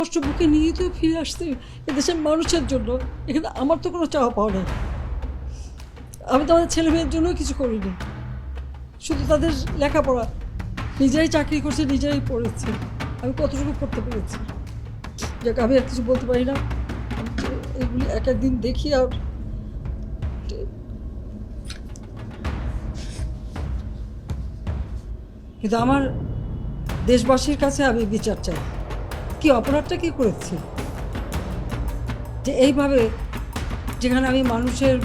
কষ্ট বুকে নিয়ে তো ফিরে আসতে এদেশের মানুষের জন্য। এখানে আমার তো কোনো চাওয়া পাওয়া নেই। আমি তো আমাদের ছেলে মেয়ের জন্য কিছু করিনি, শুধু তাদের লেখাপড়া। নিজেরাই চাকরি করছে, নিজেরাই পড়েছে। আমি কতটুকু করতে পেরেছি যাক, আমি আর কিছু বলতে পারি না। এগুলি এক একদিন দেখি আর কিন্তু আমার দেশবাসীর কাছে আমি বিচার চাই। কি অপরাধটা কি করেছি যে এইভাবে, যেখানে আমি মানুষের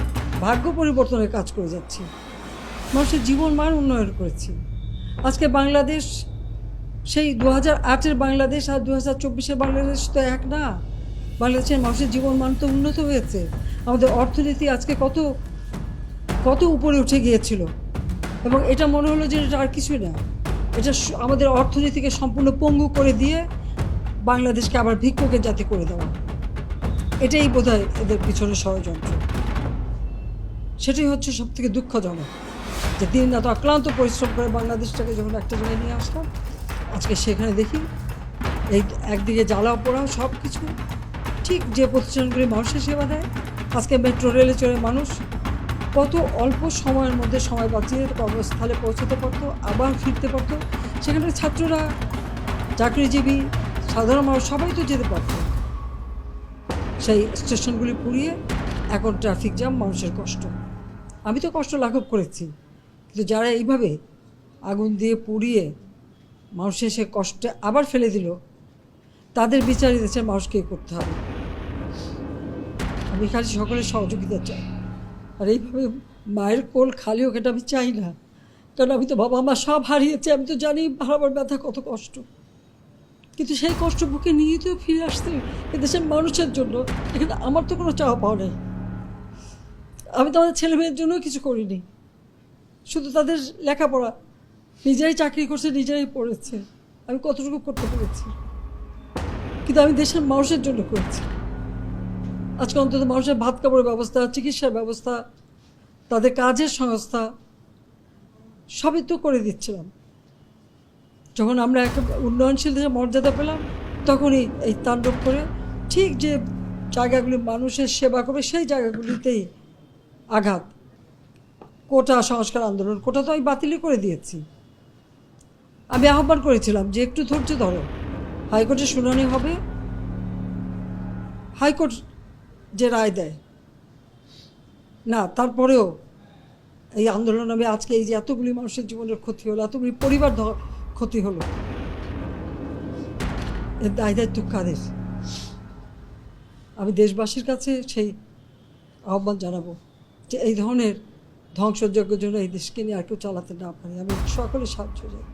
ভাগ্য পরিবর্তনের কাজ করে যাচ্ছি, মানুষের জীবন মান উন্নয়ন করেছি। আজকে বাংলাদেশ সেই 2008-এর বাংলাদেশ আর 2024-এর বাংলাদেশ তো এক না। বাংলাদেশের মানুষের জীবন মান তো উন্নত হয়েছে। আমাদের অর্থনীতি আজকে কত কত উপরে উঠে গিয়েছিল, এবং এটা মনে হলো যে এটা আর কিছুই না। এটা আমাদের অর্থনীতিকে সম্পূর্ণ পঙ্গু করে দিয়ে বাংলাদেশকে আবার ভিক্ষুকের জাতি করে দেওয়া। এটাই বোধহয় এদের পিছনে ষড়যন্ত্র। সেটাই হচ্ছে সব থেকে দুঃখজনক, যে দিন রাত অক্লান্ত পরিশ্রম করে বাংলাদেশটাকে যখন একটা জায়গায় নিয়ে আসলাম, আজকে সেখানে দেখি এই একদিকে জ্বালা পোড়াও সব কিছু। ঠিক যে প্রতিষ্ঠানগুলি মানুষের সেবা দেয়, আজকে মেট্রো রেলে চড়ে মানুষ কত অল্প সময়ের মধ্যে সময় বাঁচিয়ে কর্মস্থলে পৌঁছতে পারতো, আবার ফিরতে পারতো। সেখানে ছাত্ররা, চাকরিজীবী, সাধারণ মানুষ সবাই তো যেতে পারত। সেই স্টেশনগুলি পুড়িয়ে এখন ট্রাফিক জ্যাম, মানুষের কষ্ট। আমি তো কষ্ট লাঘব করেছি, কিন্তু যারা এইভাবে আগুন দিয়ে পুড়িয়ে মানুষের সে কষ্টে আবার ফেলে দিল, তাদের বিচার দেশের মানুষকে করতে হবে। আমি খালি সকলের সহযোগিতা চাই। আর এইভাবে মায়ের কোল খালি হোক এটা আমি চাই না, কারণ আমি তো বাবা মা সব হারিয়েছি। আমি তো জানি হারাবার ব্যথা কত কষ্ট, কিন্তু সেই কষ্ট বুকে নিয়ে তো ফিরে আসতে এদেশের মানুষের জন্য। এখানে আমার তো কোনো চাওয়া পাওয়া নেই। আমি তো আমাদের ছেলে মেয়ের জন্য কিছু করিনি, শুধু তাদের লেখাপড়া। নিজেরাই চাকরি করছে, নিজেরাই পড়েছে। আমি কতটুকু করতে পেরেছি, কিন্তু আমি দেশের মানুষের জন্য করেছি। আজকে অন্তত মানুষের ভাত কাপড়ের ব্যবস্থা, চিকিৎসার ব্যবস্থা, তাদের কাজের সংস্থা সবই তো করে দিচ্ছিলাম। যখন আমরা একটা উন্নয়নশীল দেশে মর্যাদা পেলাম, তখনই এই তাণ্ডব করে ঠিক যে জায়গাগুলি মানুষের সেবা করবে সেই জায়গাগুলিতেই আঘাত। কোটা সংস্কার আন্দোলন, কোটা তো আমি বাতিলই করে দিয়েছি। আমি আহ্বান করেছিলাম যে একটু ধৈর্য ধরো, হাইকোর্টের শুনানি হবে, হাইকোর্ট যে রায় দেয় না, তারপরেও এই আন্দোলন আমি আজকে এই যে এতগুলি মানুষের জীবনের ক্ষতি হলো, এতগুলি পরিবার ক্ষতি হলো, এর দায় দায়িত্ব কাদের? আমি দেশবাসীর কাছে সেই আহ্বান জানাবো যে এই ধরনের ধ্বংসযজ্ঞের জন্য এই দেশকে নিয়ে আর কেউ চালাতে না পারে। আমি সকলে সাহায্য চাই।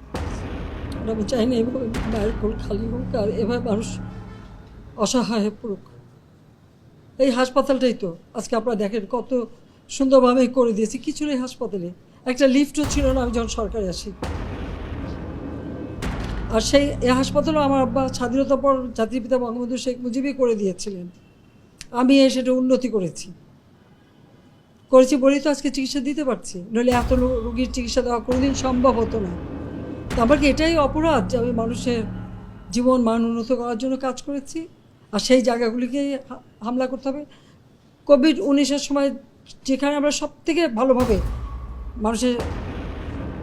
আমি চাই না এভাবে মায়ের কোল খালি হোক আর এভাবে মানুষ অসহায় হয়ে পড়ুক। এই হাসপাতালটাই তো আজকে আপনারা দেখেন কত সুন্দরভাবে করে দিয়েছি। কিছু নেই হাসপাতালে, একটা লিফটও ছিল না আমি যখন সরকারে আসি। আর সেই এই হাসপাতালও আমার আব্বা স্বাধীনতার পর জাতির পিতা বঙ্গবন্ধু শেখ মুজিবই করে দিয়েছিলেন। আমি সেটা উন্নতি করেছি বলেই তো আজকে চিকিৎসা দিতে পারছি, নইলে এত রোগীর চিকিৎসা দেওয়া কোনোদিন সম্ভব হতো না। তো আমার কি এটাই অপরাধ যে আমি মানুষের জীবন মান উন্নত করার জন্য কাজ করেছি, আর সেই জায়গাগুলিকেই হামলা করতে হবে? কোভিড-19-এর সময় যেখানে আমরা সব থেকে ভালোভাবে মানুষের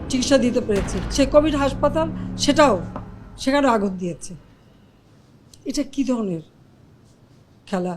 চিকিৎসা দিতে পেরেছি, সেই কোভিড হাসপাতাল সেখানে আগুন দিয়েছে। এটা কী ধরনের খেলা?